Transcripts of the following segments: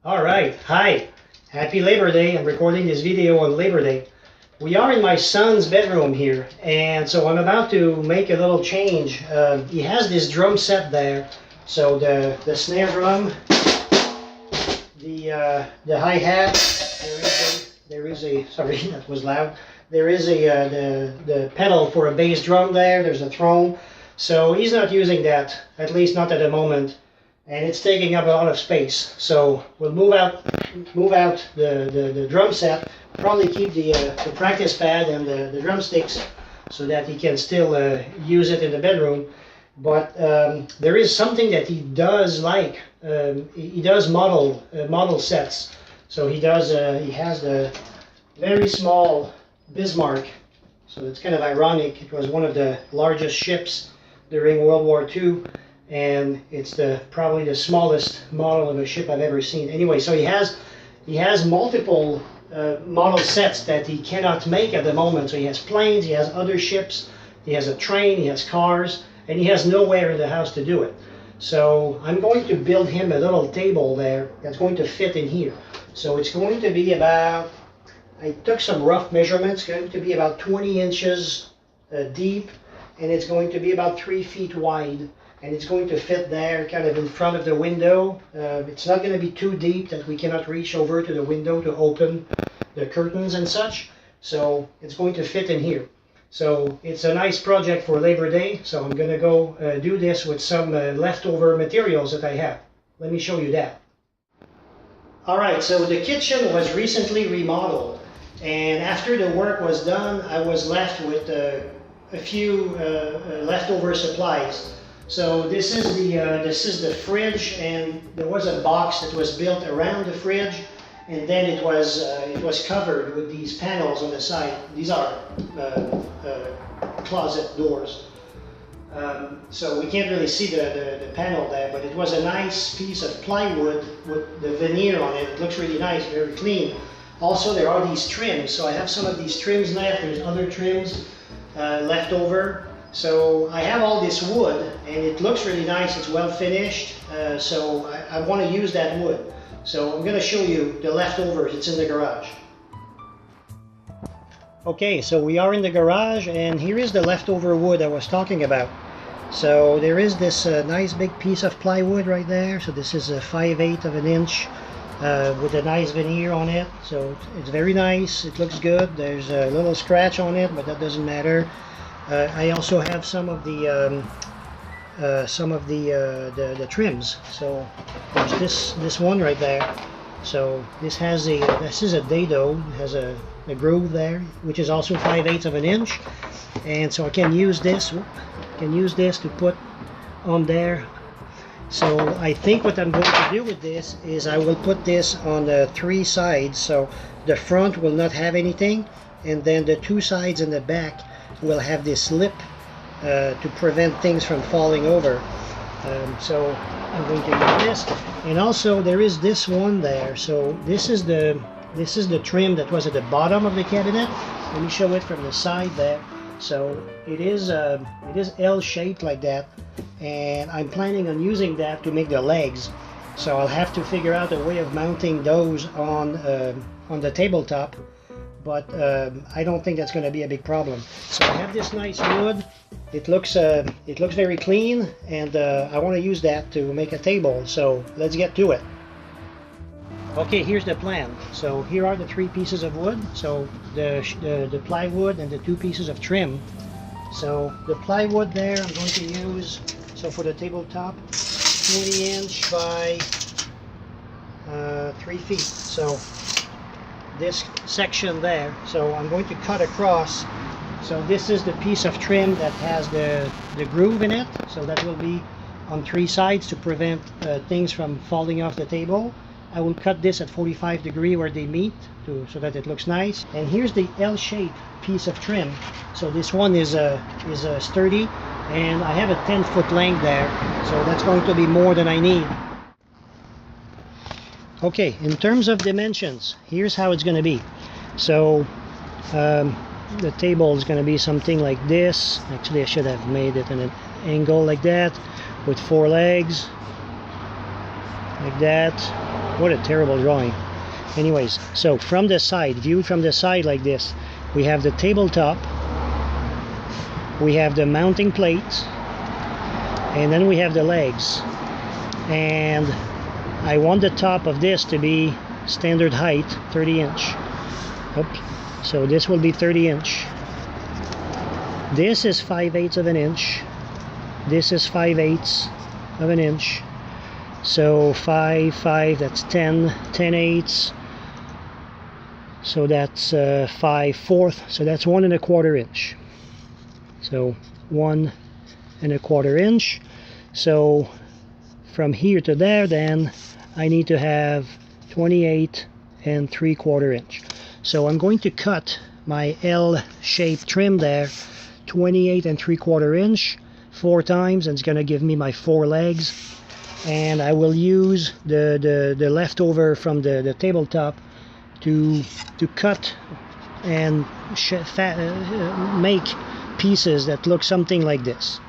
All right, hi. Happy Labor Day. I'm recording this video on Labor Day. We are in my son's bedroom here, and so I'm about to make a little change. He has this drum set there, so the snare drum, the hi-hat, there is a sorry, that was loud. There is the pedal for a bass drum there, there's a throne. So he's not using that, at least not at the moment, and it's taking up a lot of space. So we'll move out the drum set, probably keep the practice pad and the drumsticks so that he can still use it in the bedroom. But there is something that he does like. He does model sets. So he has the very small Bismarck. So it's kind of ironic. It was one of the largest ships during World War II, and it's probably the smallest model of a ship I've ever seen. Anyway, so he has multiple model sets that he cannot make at the moment. So he has planes, he has other ships, he has a train, he has cars, and he has nowhere in the house to do it. So I'm going to build him a little table there that's going to fit in here. So it's going to be about, I took some rough measurements, it's going to be about 20 inches deep, and it's going to be about 3 feet wide, and it's going to fit there kind of in front of the window. It's not going to be too deep that we cannot reach over to the window to open the curtains and such, so it's going to fit in here. So it's a nice project for Labor Day, so I'm going to go do this with some leftover materials that I have. Let me show you that. Alright, so the kitchen was recently remodeled, and after the work was done, I was left with a few leftover supplies. So this is the fridge, and there was a box that was built around the fridge, and then it was covered with these panels on the side. These are closet doors. So we can't really see the panel there, but it was a nice piece of plywood with the veneer on it. It looks really nice, very clean. Also, there are these trims, so I have some of these trims left. There's other trims left over. So I have all this wood, and it looks really nice. It's well finished, so I want to use that wood. So I'm going to show you the leftovers. It's in the garage. Okay, so we are in the garage, and here is the leftover wood I was talking about. So there is this nice big piece of plywood right there. So this is a 5/8 of an inch with a nice veneer on it. So it's very nice. It looks good. There's a little scratch on it, but that doesn't matter. I also have some of the trims. So there's this one right there. So this is a dado. It has a groove there, which is also 5/8 of an inch, and so I can use this. To put on there. So I think what I'm going to do with this is I will put this on the 3 sides. So the front will not have anything, and then the 2 sides and the back will have this lip to prevent things from falling over. So I'm going to use this, and also there is this one there. So this is the trim that was at the bottom of the cabinet. Let me show it from the side there. So it is L-shaped like that, and I'm planning on using that to make the legs. So I'll have to figure out a way of mounting those on the tabletop, but I don't think that's going to be a big problem. So I have this nice wood. It looks very clean, and I want to use that to make a table. So let's get to it. Okay, here's the plan. So here are the 3 pieces of wood. So the plywood and the 2 pieces of trim. So the plywood there I'm going to use, so for the tabletop, 20 inch by 3 feet. So this section there, so I'm going to cut across. So this is the piece of trim that has the groove in it. So that will be on 3 sides to prevent things from falling off the table. I will cut this at 45 degrees where they meet so that it looks nice. And here's the L-shaped piece of trim. So this one is sturdy, and I have a 10-foot length there. So that's going to be more than I need. Okay, in terms of dimensions, here's how it's going to be. So the table is going to be something like this. Actually, I should have made it in an angle like that with 4 legs, like that. What a terrible drawing. Anyways, so from the side, viewed from the side like this, we have the tabletop, we have the mounting plates, and then we have the legs. And I want the top of this to be standard height, 30 inch. Oops. So this will be 30 inch. This is 5/8 of an inch. This is 5/8 of an inch. So 5, 5, that's 10, 10/8. So that's 5/4. So that's 1 1/4 inch. So 1 1/4 inch. So from here to there, then I need to have 28 3/4 inch. So I'm going to cut my L-shaped trim there, 28 3/4 inch, 4 times, and it's going to give me my 4 legs. And I will use the leftover from the tabletop to cut and make pieces that look something like this.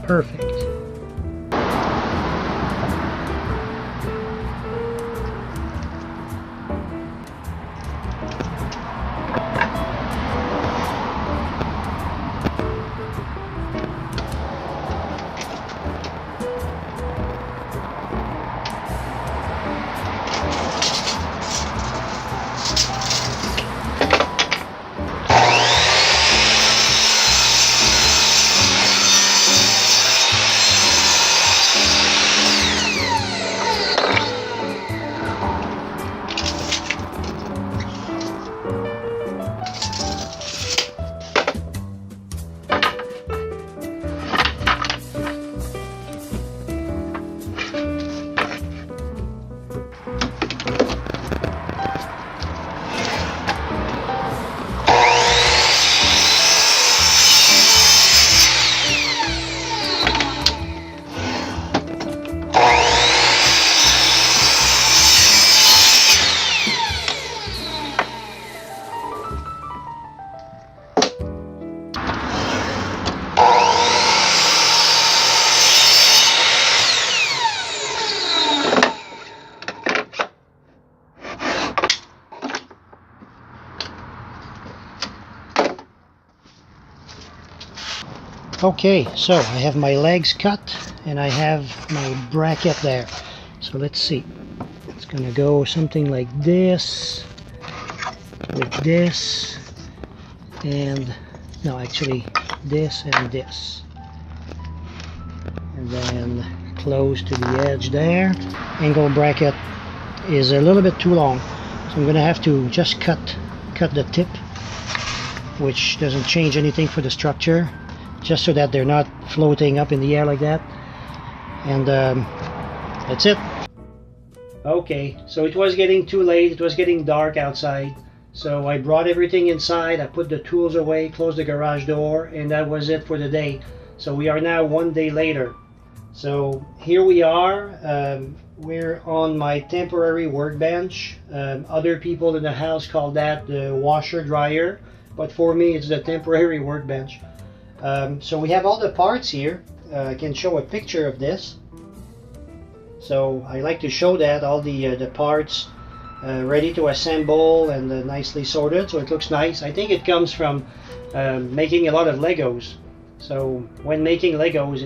Perfect. Okay, so I have my legs cut and I have my bracket there. So let's see. It's gonna go something like this, with this, and no, actually this and this. And then close to the edge there. Angle bracket is a little bit too long, so I'm gonna have to just cut the tip, which doesn't change anything for the structure, just so that they're not floating up in the air like that. And that's it. Okay, so it was getting too late, it was getting dark outside, so I brought everything inside, I put the tools away, closed the garage door, and that was it for the day. So we are now 1 day later. So here we are. We're on my temporary workbench. Other people in the house call that the washer dryer, but for me it's the temporary workbench. So we have all the parts here. I can show a picture of this. So I like to show that all the parts ready to assemble and nicely sorted, so it looks nice. I think it comes from making a lot of Legos. So when making Legos,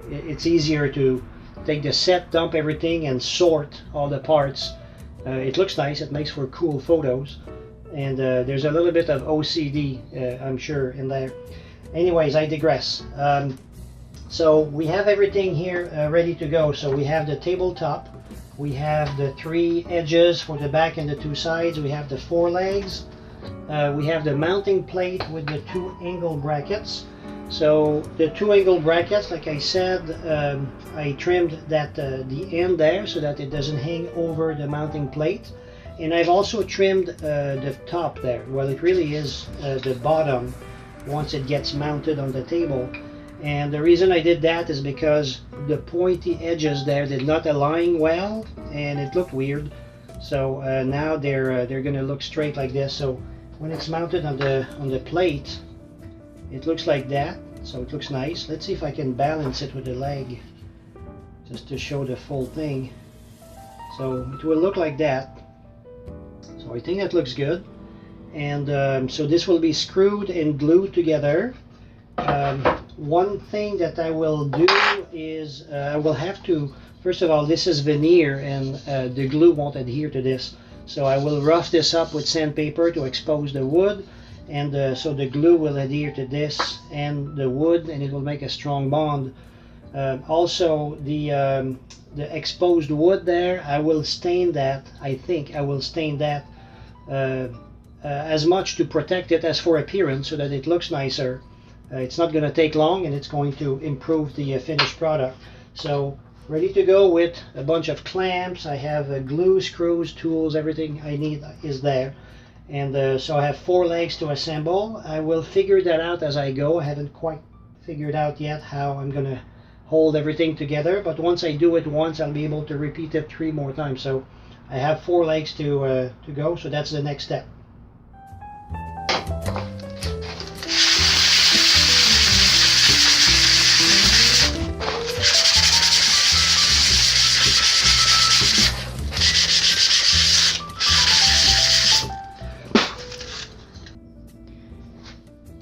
it's easier to take the set, dump everything, and sort all the parts. It looks nice. It makes for cool photos, and there's a little bit of OCD, I'm sure, in there. Anyways, I digress. So we have everything here ready to go. So we have the tabletop, we have the 3 edges for the back and the 2 sides, we have the 4 legs, we have the mounting plate with the 2 angle brackets. So the 2 angle brackets, like I said, I trimmed that the end there so that it doesn't hang over the mounting plate, and I've also trimmed the top there. Well, it really is the bottom once it gets mounted on the table. And the reason I did that is because the pointy edges there did not align well, and it looked weird. So now they're going to look straight like this. So when it's mounted on the plate, it looks like that. So it looks nice. Let's see if I can balance it with the leg, just to show the full thing. So it will look like that. So I think that looks good. And so this will be screwed and glued together. One thing that I will do is I will have to, first of all, this is veneer, and the glue won't adhere to this. So I will rough this up with sandpaper to expose the wood, and so the glue will adhere to this and the wood, and it will make a strong bond. Also, the exposed wood there, I will stain that. I think I will stain that as much to protect it as for appearance, so that it looks nicer. It's not going to take long, and it's going to improve the finished product. So ready to go with a bunch of clamps. I have glue, screws, tools, everything I need is there. And so I have 4 legs to assemble. I will figure that out as I go. I haven't quite figured out yet how I'm going to hold everything together, but once I do it once, I'll be able to repeat it 3 more times. So I have 4 legs to go, so that's the next step.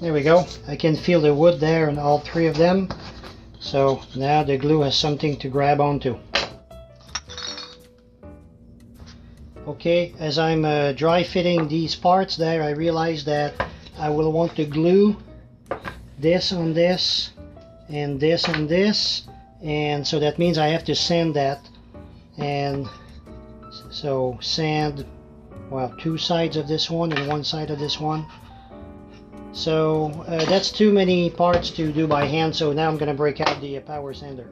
There we go. I can feel the wood there on all 3 of them. So now the glue has something to grab onto. Okay, as I'm dry fitting these parts there, I realized that I will want to glue this on this and this on this, and so that means I have to sand that. And so sand, well, 2 sides of this one and 1 side of this one. So that's too many parts to do by hand, so now I'm going to break out the power sander.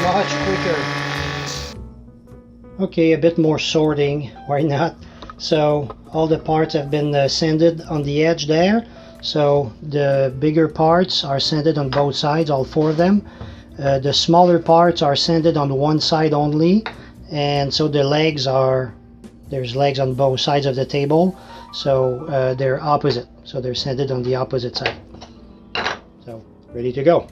Much quicker. Okay, a bit more sorting, why not? So all the parts have been sanded on the edge there. So the bigger parts are sanded on both sides, all 4 of them. The smaller parts are sanded on one side only, and so the legs are, there's legs on both sides of the table, so they're opposite, so they're sanded on the opposite side. So ready to go.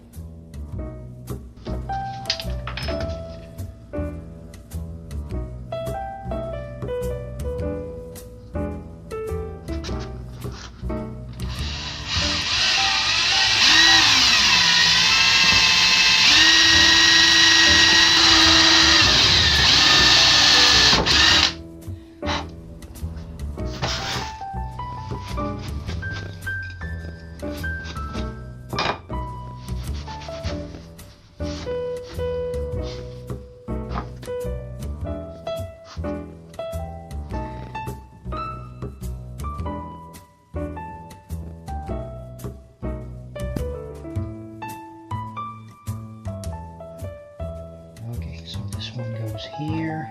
So this one goes here.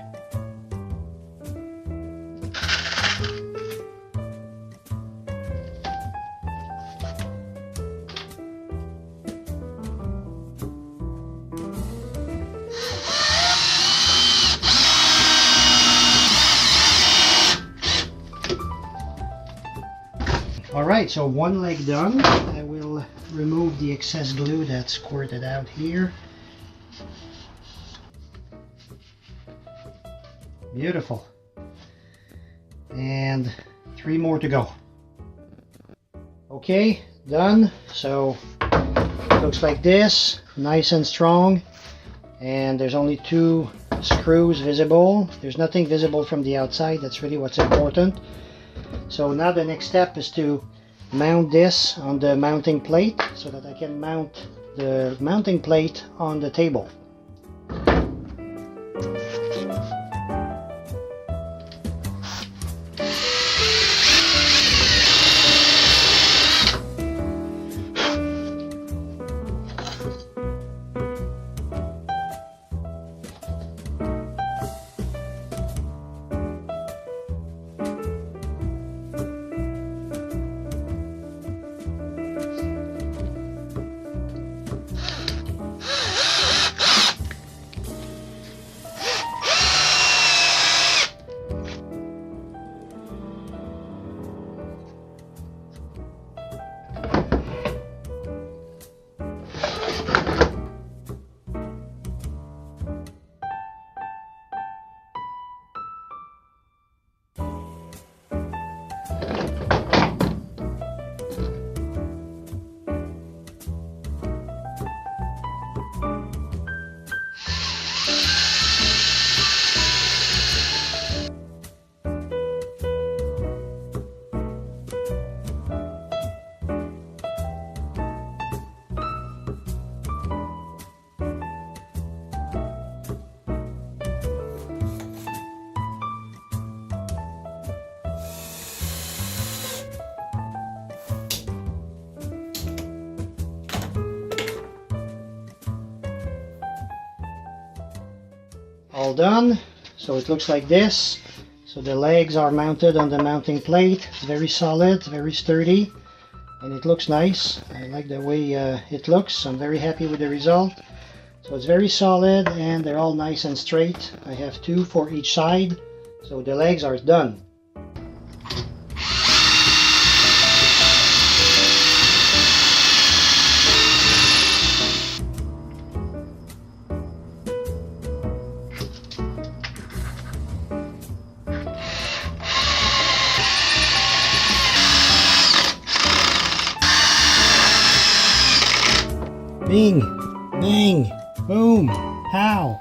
Alright, so one leg done. I will remove the excess glue that's squirted out here. Beautiful. And 3 more to go. Okay, done. So it looks like this, nice and strong. And there's only 2 screws visible. There's nothing visible from the outside. That's really what's important. So now the next step is to mount this on the mounting plate so that I can mount the mounting plate on the table. All done. So it looks like this. So the legs are mounted on the mounting plate. It's very solid, very sturdy, and it looks nice. I like the way it looks. I'm very happy with the result. So it's very solid and they're all nice and straight. I have 2 for each side. So the legs are done. Bing, bang, boom, how?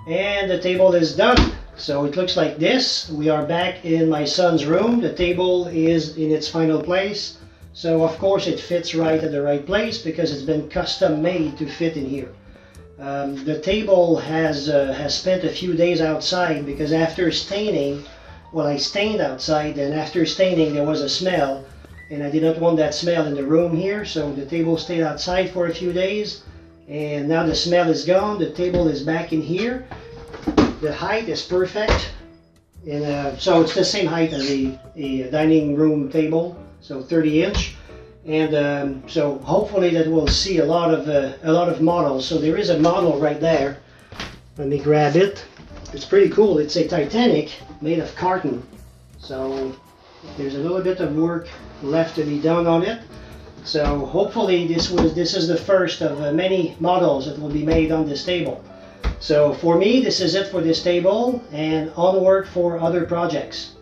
And the table is done. So it looks like this. We are back in my son's room. The table is in its final place. So of course it fits right at the right place because it's been custom made to fit in here. The table has spent a few days outside because after staining, well, I stained outside, and after staining there was a smell, and I did not want that smell in the room here, so the table stayed outside for a few days. And now the smell is gone, the table is back in here. The height is perfect. And so it's the same height as a dining room table, so 30-inch. And so hopefully that we'll see a lot of models. So there is a model right there. Let me grab it. It's pretty cool. It's a Titanic made of carton. So there's a little bit of work left to be done on it. So hopefully this is the first of many models that will be made on this table. So for me, this is it for this table, and onward for other projects.